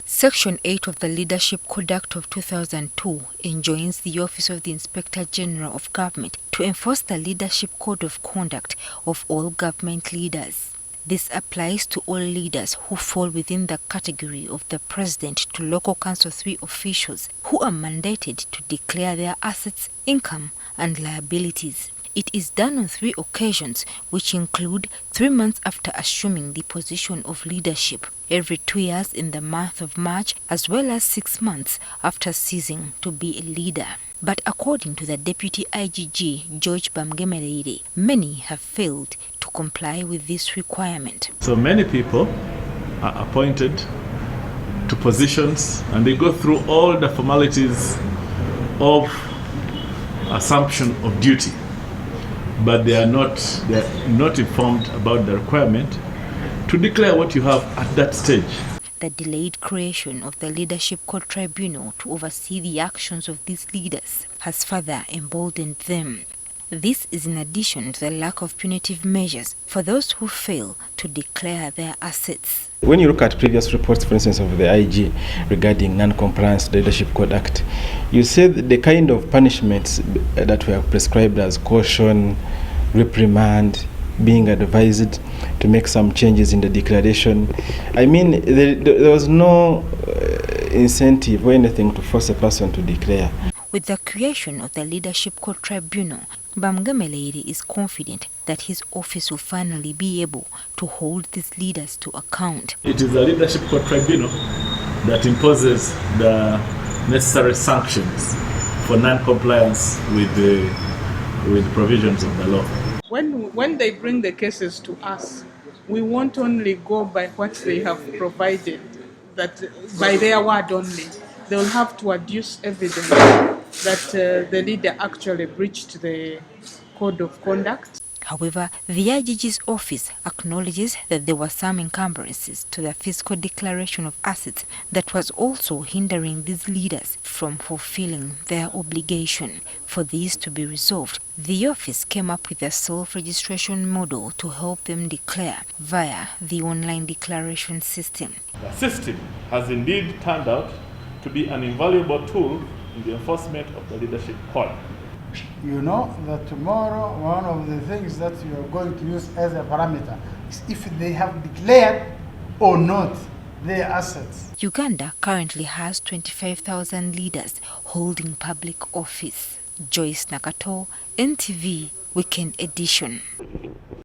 Section 8 of the Leadership Code Act of 2002 enjoins the Office of the Inspector General of Government to enforce the leadership code of conduct of all government leaders. This applies to all leaders who fall within the category of the President to Local Council 3 officials who are mandated to declare their assets, income and liabilities. It is done on 3 occasions, which include 3 months after assuming the position of leadership, every 2 years in the month of March, as well as 6 months after ceasing to be a leader. But according to the Deputy IGG George Bamugemereire, many have failed to comply with this requirement. So many people are appointed to positions and they go through all the formalities of assumption of duty, but they are not informed about the requirement to declare what you have at that stage. The delayed creation of the Leadership Code Tribunal to oversee the actions of these leaders has further emboldened them. This is in addition to the lack of punitive measures for those who fail to declare their assets. When you look at previous reports, for instance, of the IG regarding non-compliance to the Leadership Code Act, you said the kind of punishments that were prescribed as caution, reprimand, being advised to make some changes in the declaration. I mean, there was no incentive or anything to force a person to declare. With the creation of the Leadership Code Tribunal, Bamugemereire is confident that his office will finally be able to hold these leaders to account. It is the Leadership Code Tribunal that imposes the necessary sanctions for non-compliance with the provisions of the law. When they bring the cases to us, we won't only go by what they have provided, that by their word only. They will have to adduce evidence that the leader actually breached the code of conduct. However, the IGG's office acknowledges that there were some encumbrances to the fiscal declaration of assets that was also hindering these leaders from fulfilling their obligation. For these to be resolved, the office came up with a self-registration model to help them declare via the online declaration system. The system has indeed turned out to be an invaluable tool in the enforcement of the leadership code. You know that tomorrow one of the things that you are going to use as a parameter is if they have declared or not their assets. Uganda currently has 25,000 leaders holding public office. Joyce Nakato, NTV Weekend Edition.